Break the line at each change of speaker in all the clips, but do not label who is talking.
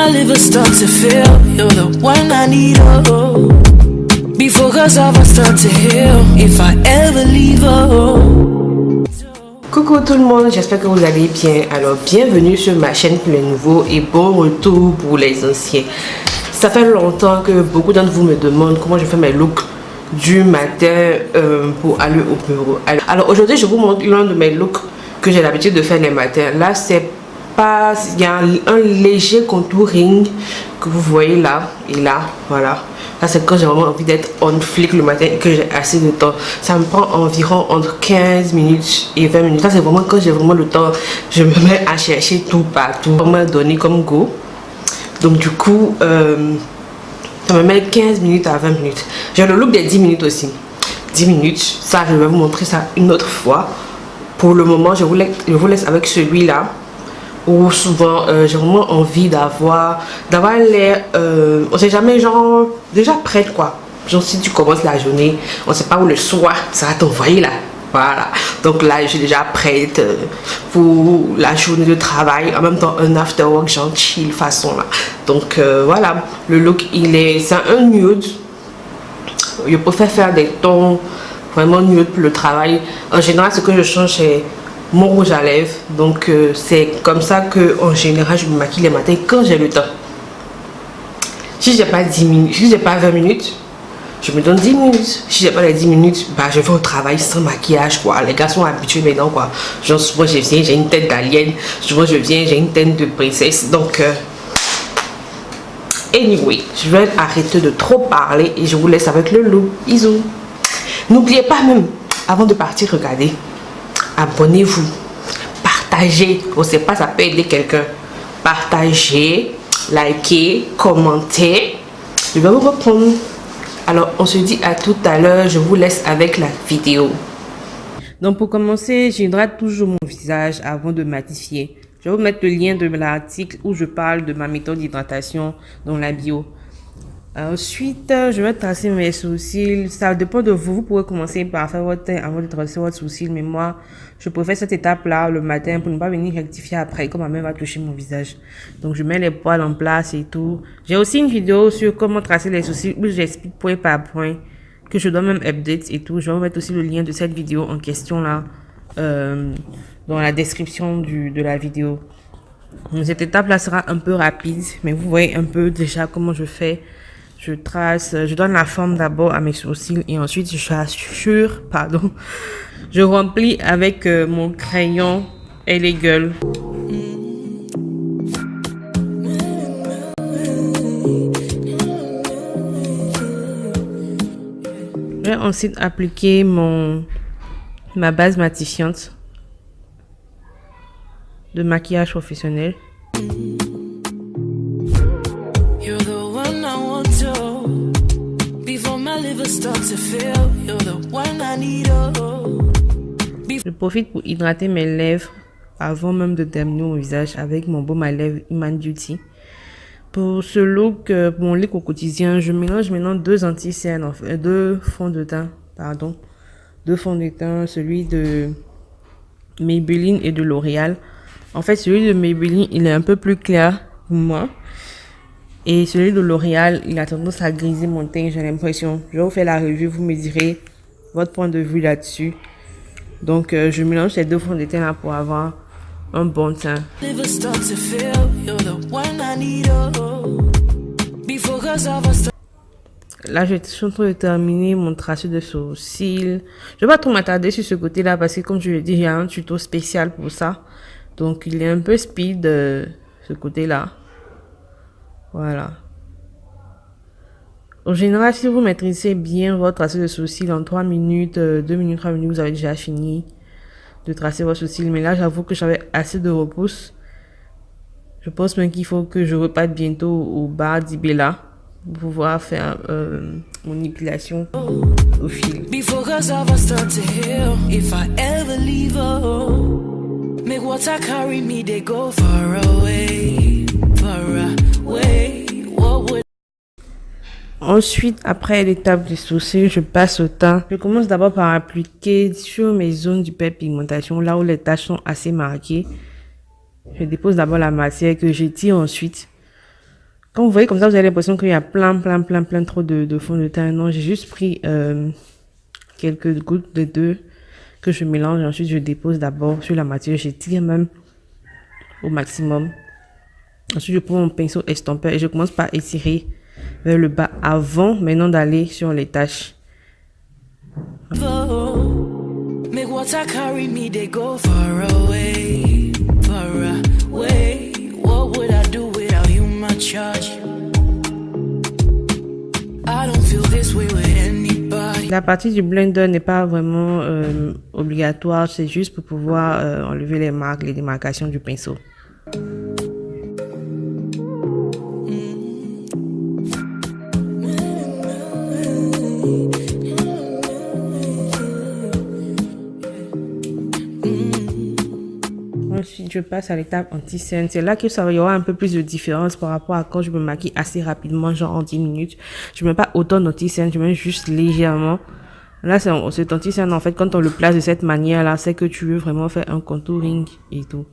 my liver starts to feel, you're the one I need, oh. Before cause I start to heal, if I ever leave, oh.
Coucou tout le monde, j'espère que vous allez bien. Alors bienvenue sur ma chaîne pour les nouveaux et bon retour pour les anciens. Ça fait longtemps que beaucoup d'entre vous me demandent comment je fais mes looks du matin pour aller au bureau. Alors aujourd'hui je vous montre l'un de mes looks que j'ai l'habitude de faire les matins. Là c'est pas, il y a un léger contouring que vous voyez là et là, voilà. Là c'est quand j'ai vraiment envie d'être on flic le matin et que j'ai assez de temps. Ça me prend environ entre 15 minutes et 20 minutes. Là c'est vraiment quand j'ai vraiment le temps, je me mets à chercher tout partout. On m'a donné comme go. Donc du coup, ça me met 15 minutes à 20 minutes. J'ai le look des 10 minutes aussi. 10 minutes, ça je vais vous montrer ça une autre fois. Pour le moment, je vous laisse avec celui-là. Où souvent j'ai vraiment envie d'avoir l'air, on sait jamais, genre déjà prête quoi. Genre si tu commences la journée, on sait pas où le soir ça va t'envoyer là. Voilà, donc là je suis déjà prête pour la journée de travail, en même temps un after work genre chill façon là. Donc voilà, le look c'est un nude. Je préfère faire des tons vraiment nude pour le travail. En général ce que je change c'est mon rouge à lèvres, donc c'est comme ça que en général je me maquille les matins quand j'ai le temps. Si j'ai pas 10 minutes, si j'ai pas 20 minutes, je me donne 10 minutes. Si j'ai pas les 10 minutes, bah je vais au travail sans maquillage quoi. Les gars sont habitués maintenant quoi. Genre souvent je viens, j'ai une tête d'alien, souvent je viens, j'ai une tête de princesse. Donc anyway, je vais arrêter de trop parler et je vous laisse avec le look. Bisous. N'oubliez pas même avant de partir regarder. Abonnez-vous, partagez, on ne sait pas, ça peut aider quelqu'un. Partagez, likez, commentez. Je vais vous reprendre. Alors, on se dit à tout à l'heure. Je vous laisse avec la vidéo. Donc, pour commencer, j'hydrate toujours mon visage avant de matifier. Je vais vous mettre le lien de l'article où je parle de ma méthode d'hydratation dans la bio. Ensuite, je vais tracer mes sourcils. Ça dépend de vous. Vous pouvez commencer par faire votre teint avant de tracer votre sourcil. Mais moi, je préfère cette étape-là le matin pour ne pas venir rectifier après comme ma main va toucher mon visage. Donc, je mets les poils en place et tout. J'ai aussi une vidéo sur comment tracer les sourcils où j'explique point par point que je dois même update et tout. Je vais vous mettre aussi le lien de cette vidéo en question là dans la description de la vidéo. Donc, cette étape-là sera un peu rapide, mais vous voyez un peu déjà comment je fais. Je trace, je donne la forme d'abord à mes sourcils et ensuite je remplis avec mon crayon Elegel. Je vais ensuite appliquer ma base matifiante de maquillage professionnel. Je profite pour hydrater mes lèvres avant même de terminer mon visage avec mon baume à lèvres Human Beauty. Pour ce look, pour mon look au quotidien, je mélange maintenant deux anti-cernes, deux fonds de teint, celui de Maybelline et de L'Oréal. En fait, celui de Maybelline, il est un peu plus clair pour moi. Et celui de L'Oréal, il a tendance à griser mon teint, j'ai l'impression. Je vais vous faire la revue, vous me direz votre point de vue là-dessus. Donc, je mélange ces deux fonds de teint là pour avoir un bon teint. Là, je suis en train de terminer mon tracé de sourcils. Je vais pas trop m'attarder sur ce côté-là parce que, comme je l'ai dit, j'ai un tuto spécial pour ça. Donc, il est un peu speed, ce côté-là. Voilà. En général, si vous maîtrisez bien votre tracé de sourcils en 3 minutes, 2 minutes, 3 minutes, vous avez déjà fini de tracer votre sourcil. Mais là, j'avoue que j'avais assez de repousse. Je pense même qu'il faut que je reparte bientôt au bar d'Ibella pour pouvoir faire mon épilation au fil. Ensuite, après l'étape du sourcil, je passe au teint. Je commence d'abord par appliquer sur mes zones d'hyperpigmentation, là où les taches sont assez marquées. Je dépose d'abord la matière que j'étire ensuite Quand vous voyez comme ça, vous avez l'impression qu'il y a plein trop de fond de teint. Non, j'ai juste pris quelques gouttes de deux que je mélange et ensuite je dépose d'abord sur la matière. J'étire même au maximum. Ensuite, je prends mon pinceau estompeur et je commence par étirer vers le bas avant maintenant d'aller sur les taches.
Make water carry me, they go far away, far away. What would I do without you, my charge? I don't feel this way with anybody.
La partie du blender n'est pas vraiment obligatoire, c'est juste pour pouvoir enlever les marques, les démarcations du pinceau. Ensuite, je passe à l'étape anti-scène. C'est là que ça va y avoir un peu plus de différence par rapport à quand je me maquille assez rapidement, genre en 10 minutes. Je mets pas autant d'anti-scène, je mets juste légèrement. Là, cet anti-scène, en fait, quand on le place de cette manière-là, c'est que tu veux vraiment faire un contouring et tout.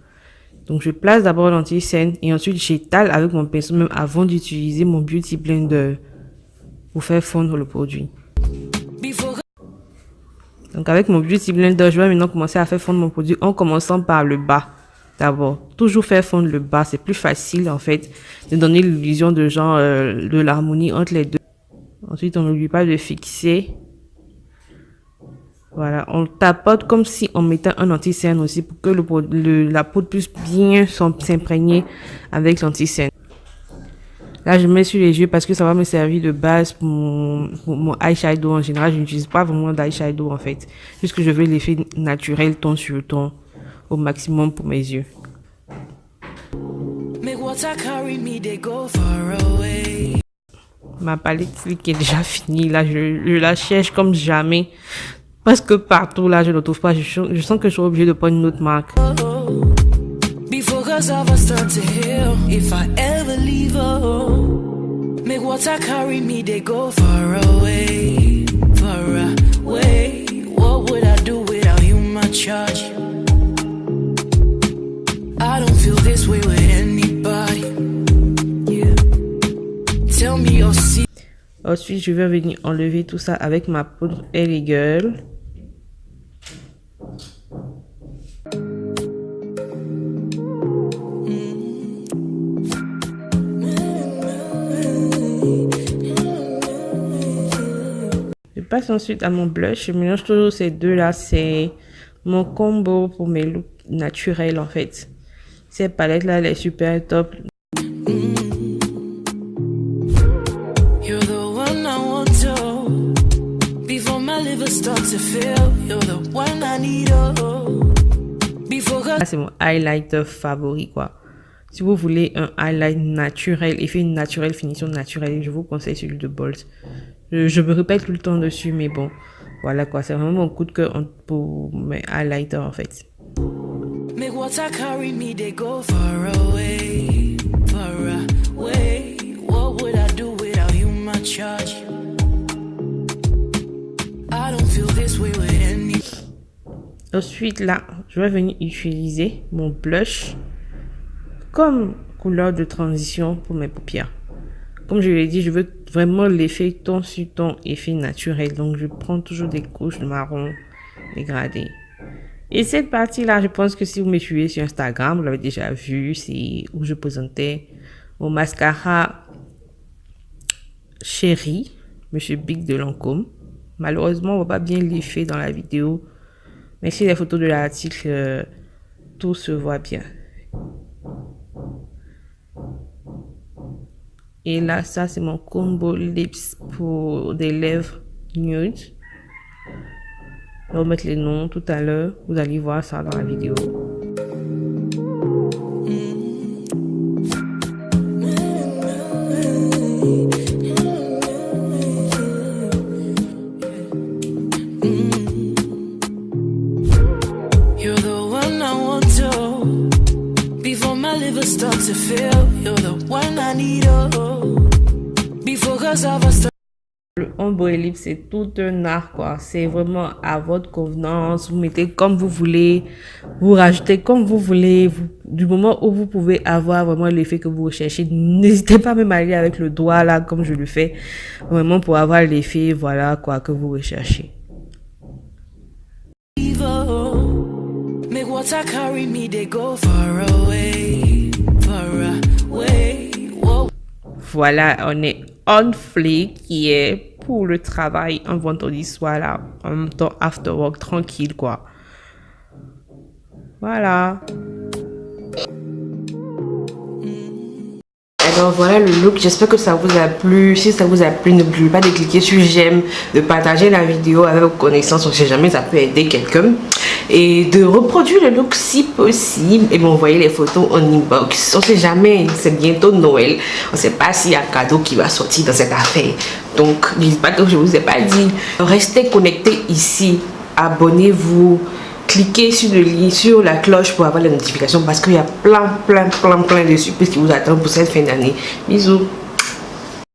Donc, je place d'abord l'anti-scène et ensuite, j'étale avec mon pinceau, même avant d'utiliser mon Beauty Blender pour faire fondre le produit. Donc, avec mon Beauty Blender, je vais maintenant commencer à faire fondre mon produit en commençant par le bas. D'abord, toujours faire fondre le bas, c'est plus facile en fait de donner l'illusion de genre de l'harmonie entre les deux. Ensuite, on n'oublie pas de fixer. Voilà, on tapote comme si on mettait un anti-scène aussi pour que la poudre puisse bien s'imprégner avec l'anti-scène. Là, je mets sur les yeux parce que ça va me servir de base pour mon eyeshadow. En général, je n'utilise pas vraiment d'eyeshadow en fait, puisque je veux l'effet naturel ton sur ton au maximum pour mes yeux. Ma palette flic est déjà finie. Là, je la cherche comme jamais. Parce que partout, là, je ne trouve pas. Je sens que je suis obligée de prendre une autre marque.
I don't feel this way with anybody. Yeah. Tell me your secret.
Ensuite, je vais venir enlever tout ça avec ma poudre LA Girl. Je passe ensuite à mon blush. Je mélange toujours ces deux-là. C'est mon combo pour mes looks naturels en fait. Cette palette là elle est super top. C'est mon highlighter favori quoi. Si vous voulez un highlight naturel, effet naturel, finition naturelle, je vous conseille celui de Bolt. Je me répète tout le temps dessus mais bon, voilà quoi, c'est vraiment mon coup de cœur pour mes highlighters en fait.
Make water carry me, they go far away, far away. What would I do without you, my charge? I don't feel this way with any.
Ensuite là, je vais venir utiliser mon blush comme couleur de transition pour mes paupières. Comme je l'ai dit, je veux vraiment l'effet ton sur ton, effet naturel. Donc je prends toujours des couches de marron dégradées. Et cette partie-là, je pense que si vous me suivez sur Instagram, vous l'avez déjà vu, c'est où je présentais mon mascara Chéri, Monsieur Big de Lancôme. Malheureusement, on ne voit pas bien l'effet dans la vidéo, mais sur les photos de l'article, tout se voit bien. Et là, ça, c'est mon combo lips pour des lèvres nude. Je vais mettre les noms tout à l'heure. Vous allez voir ça dans la vidéo.
You're the one I want to. Before my liver starts to fail, you're the one I need. Before cause I was
ombre et lip, c'est tout un art, quoi. C'est vraiment à votre convenance. Vous mettez comme vous voulez, vous rajoutez comme vous voulez. Du moment où vous pouvez avoir vraiment l'effet que vous recherchez, n'hésitez pas même à aller avec le doigt, là, comme je le fais. Vraiment pour avoir l'effet, voilà, quoi, que vous recherchez.
Make water carry me, they go far away, far away. Whoa.
Voilà, on est on fleek qui est pour le travail un vendredi soir là, en même temps after work tranquille quoi. Voilà. Alors voilà le look, j'espère que ça vous a plu. Si ça vous a plu, n'oubliez pas de cliquer sur j'aime, de partager la vidéo avec vos connaissances, on sait jamais ça peut aider quelqu'un. Et de reproduire le look si possible et m'envoyer les photos en inbox. On sait jamais, c'est bientôt Noël. On sait pas s'il y a un cadeau qui va sortir dans cette affaire. Donc n'hésitez pas que je vous ai pas dit. Restez connectés ici, abonnez-vous. Cliquez sur le lien, sur la cloche pour avoir les notifications parce qu'il y a plein de surprises qui vous attendent pour cette fin d'année. Bisous.